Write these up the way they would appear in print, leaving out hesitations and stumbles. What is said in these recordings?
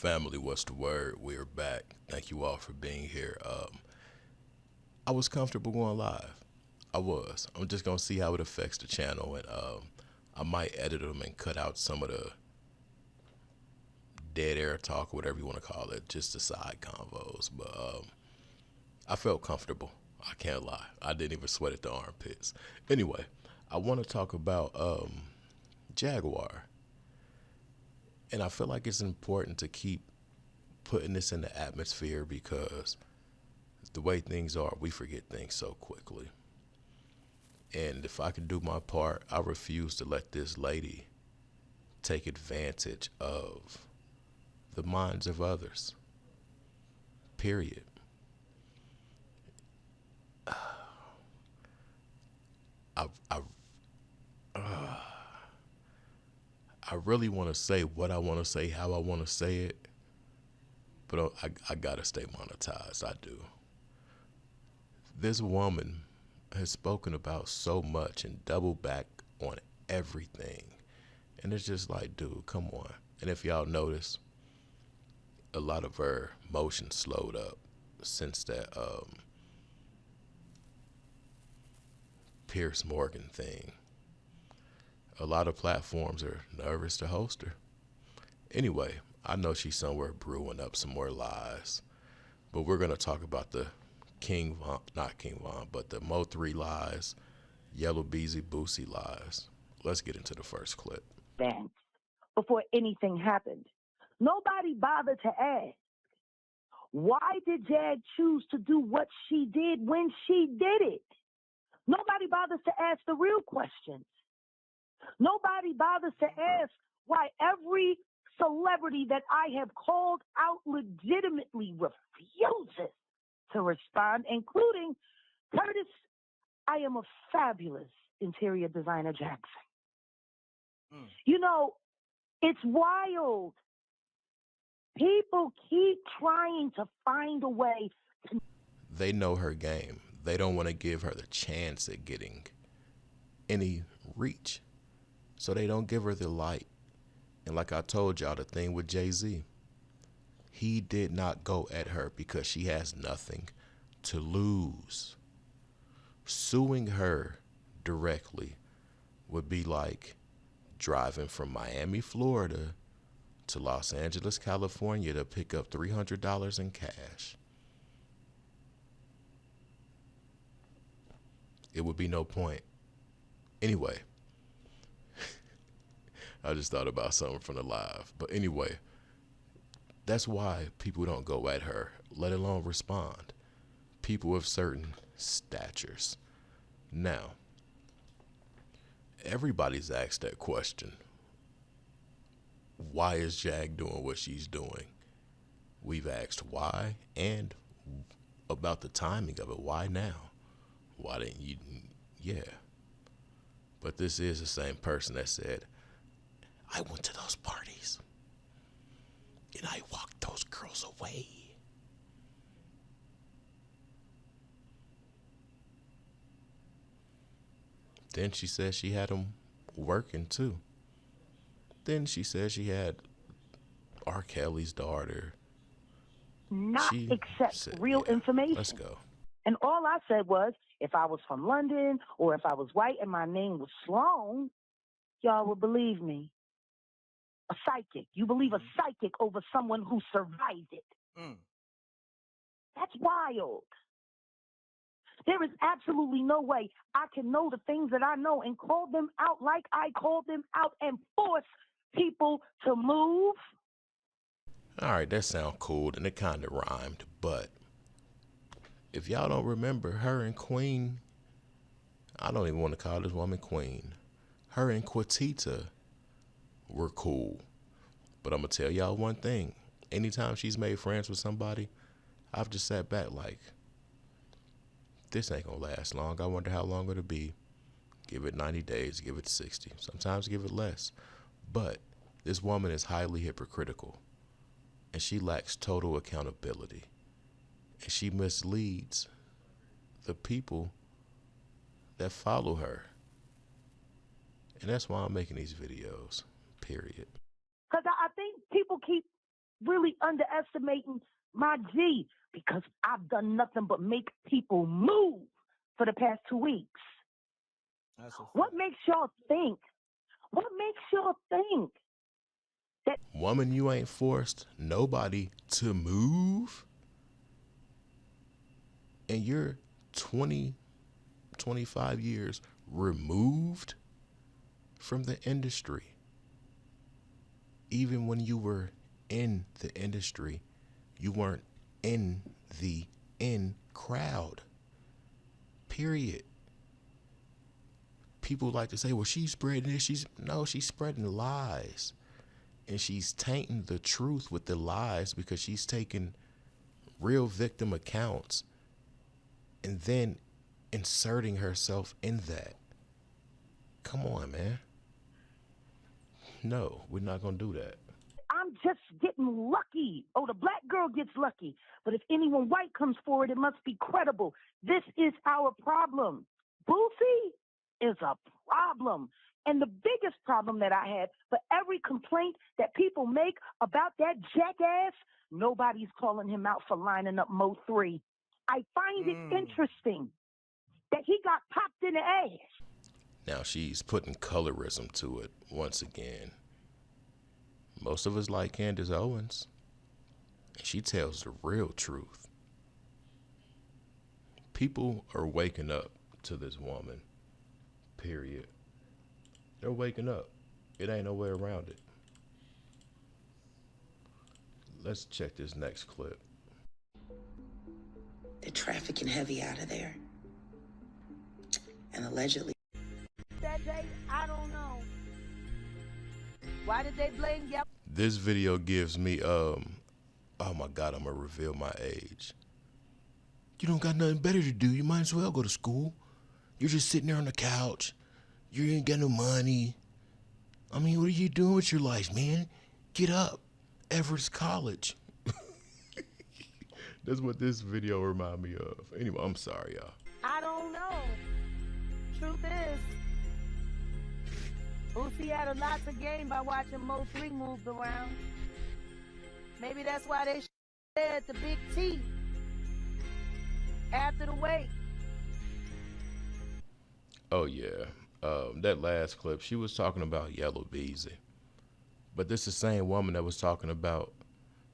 Family, what's the word? We're back. Thank you all for being here. I was comfortable going live. I was. I'm just gonna see how it affects the channel, and I might edit them and cut out some of the dead air talk, or whatever you want to call it, just the side convos. But I felt comfortable. I can't lie. I didn't even sweat at the armpits. Anyway, I want to talk about Jaguar, and I feel like it's important to keep putting this in the atmosphere because the way things are, we forget things so quickly. And if I can do my part, I refuse to let this lady take advantage of the minds of others. Period. I I I really want to say what I want to say, how I want to say it, but I gotta stay monetized. I do. This woman has spoken about so much and doubled back on everything. And it's just like, dude, come on. And if y'all notice, a lot of her motion slowed up since that Pierce Morgan thing. A lot of platforms are nervous to host her. Anyway, I know she's somewhere brewing up some more lies, but we're gonna talk about the not King Von, but the Mo3 lies, Yellow Beezy Boosie lies. Let's get into the first clip. Then, before anything happened, nobody bothered to ask, why did Jag choose to do what she did when she did it? Nobody bothers to ask the real questions. Nobody bothers to ask why every celebrity that I have called out legitimately refuses to respond, including Curtis, I am a fabulous interior designer Jackson. You know, it's wild. People keep trying to find a way to... They know her game. They don't want to give her the chance at getting any reach. So they don't give her the light. And like I told y'all, the thing with Jay-Z, he did not go at her because she has nothing to lose. Suing her directly would be like driving from Miami, Florida to Los Angeles, California to pick up $300 in cash. It would be no point. Anyway, I just thought about something from the live. But anyway, that's why people don't go at her, let alone respond. People of certain statures. Now, everybody's asked that question. Why is Jag doing what she's doing? We've asked why and about the timing of it. Why now? Why didn't you? Yeah. But this is the same person that said, I went to those parties and I walked those girls away. Then she said she had them working too. Then she said she had R. Kelly's daughter. not She accept said, real yeah, information. let's go. And all I said was, if I was from London or if I was white and my name was Sloan, y'all would believe me. A psychic. You believe a psychic over someone who survived it. That's wild. There is absolutely no way I can know the things that I know and call them out like I called them out and force people to move. All right, that sound cool, and it kind of rhymed, but if y'all don't remember, her and Queen, I don't even want to call this woman Queen, her and Quatita were cool. But I'm going to tell y'all one thing. Anytime she's made friends with somebody, I've just sat back like, this ain't going to last long. I wonder how long it'll be. Give it 90 days, give it 60. Sometimes give it less. But this woman is highly hypocritical, and she lacks total accountability. And she misleads the people that follow her. And that's why I'm making these videos, period. Because I think people keep really underestimating my G because I've done nothing but make people move for the past 2 weeks. What makes y'all think? What makes y'all think that Woman, you ain't forced nobody to move, and you're 20, 25 years removed from the industry. Even when you were in the industry, you weren't in the in crowd. Period. People like to say, well, she's spreading this. She's spreading lies. And she's tainting the truth with the lies because she's taking real victim accounts and then inserting herself in that. Come on, man. No, we're not going to do that. I'm just getting lucky? Oh, the black girl gets lucky. But if anyone white comes forward, it must be credible. This is our problem. Boosie is a problem. And the biggest problem that I had for every complaint that people make about that jackass, nobody's calling him out for lining up Mo3. I find it interesting that he got popped in the ass. Now she's putting colorism to it once again. Most of us like Candace Owens. She tells the real truth. People are waking up to this woman. Period. They're waking up. It ain't no way around it. Let's check this next clip. They're trafficking heavy out of there. And allegedly. That day, I don't know. Why did they blame Jaguar? This video gives me, oh my God, I'm gonna reveal my age. You don't got nothing better to do. You might as well go to school. You're just sitting there on the couch. You ain't got no money. I mean, what are you doing with your life, man? Get up. Everett's College. That's what this video remind me of. Anyway, I'm sorry, y'all. I don't know. Truth is, Boosie had a lot to gain by watching Mo3 move around. Maybe that's why they said the big T after the wait. Oh, yeah. That last clip, she was talking about Yellow Beezy. But this is the same woman that was talking about,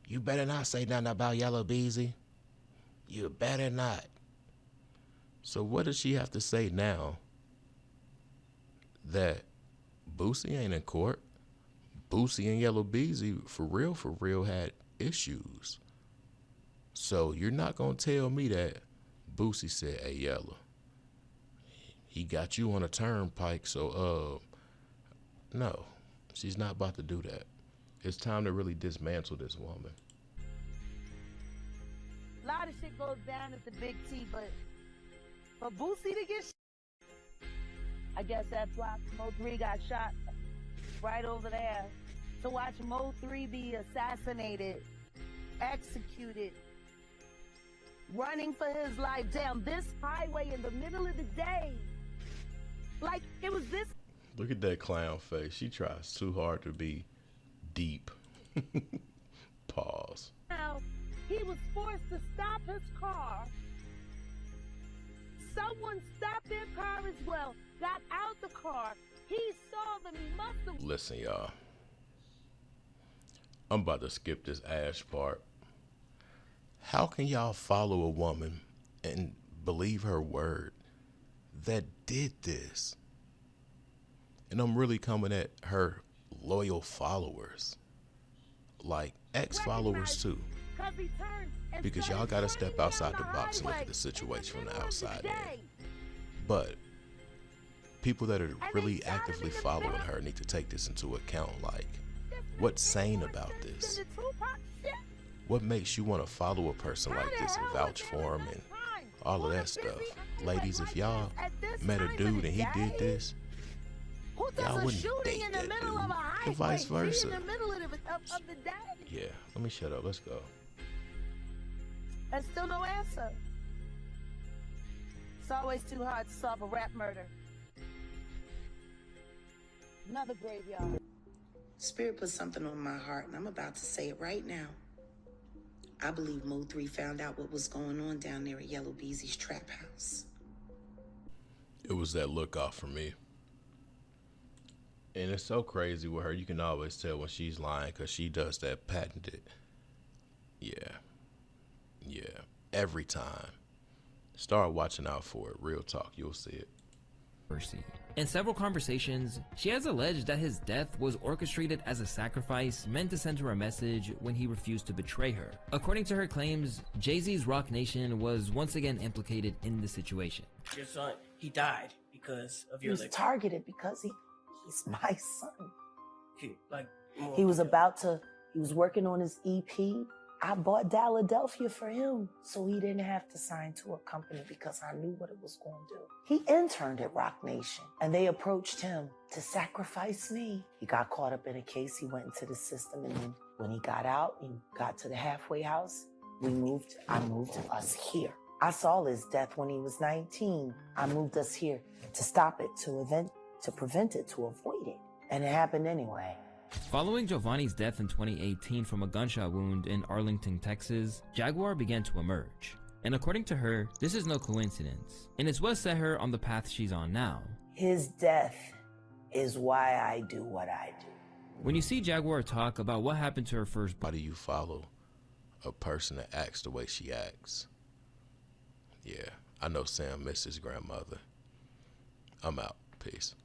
you better not say nothing about Yellow Beezy. You better not. So what does she have to say now that Boosie ain't in court? Boosie and Yellow Beezy, for real, had issues. So you're not going to tell me that Boosie said, hey, Yellow, he got you on a turnpike, so, no, she's not about to do that. It's time to really dismantle this woman. A lot of shit goes down at the big T, but for Boosie to get I guess that's why Mo3 got shot right over there. To watch Mo3 be assassinated, executed, running for his life down this highway in the middle of the day. Like, it was this. Look at that clown face. She tries too hard to be deep. Pause. Now, he was forced to stop his car. Someone stopped their car as well, got out the car. He saw them, he must have. Listen, y'all. I'm about to skip this Ash part. How can y'all follow a woman and believe her word that did this? And I'm really coming at her loyal followers, like ex-followers too, because y'all gotta step outside the box and look at the situation from the outside in. But people that are really actively following her need to take this into account. Like, what's sane about this? What makes you want to follow a person like this and vouch for him and all of that stuff? Ladies, if y'all met a dude and he did this, y'all wouldn't date that dude, and vice versa. Yeah, let me shut up. Let's go. And still no answer. It's always too hard to solve a rap murder. Another graveyard. Spirit put something on my heart, and I'm about to say it right now. I believe Mo3 found out what was going on down there at Yellow Beezy's trap house. It was that look off for me. And it's so crazy with her. You can always tell when she's lying because she does that patented. Yeah. Yeah. Every time. Start watching out for it. Real talk. You'll see it. In several conversations, she has alleged that his death was orchestrated as a sacrifice meant to send her a message when he refused to betray her. According to her claims, Jay-Z's Rock Nation was once again implicated in the situation. Your son, he died because of your He was targeted because he's my son. like He was working on his EP. I bought Philadelphia for him so he didn't have to sign to a company because I knew what it was going to do. He interned at Rock Nation and they approached him to sacrifice me. He got caught up in a case. He went into the system, and then when he got out, he got to the halfway house. I moved us here. I saw his death when he was 19. I moved us here to stop it, to prevent it, to avoid it. And it happened anyway. Following Giovanni's death in 2018 from a gunshot wound in Arlington, Texas, Jaguar began to emerge. And according to her, this is no coincidence, and it's what set her on the path she's on now. His death is why I do what I do. When you see Jaguar talk about what happened to her first, Why do you follow a person that acts the way she acts? Yeah, I know Sam missed his grandmother. I'm out. Peace.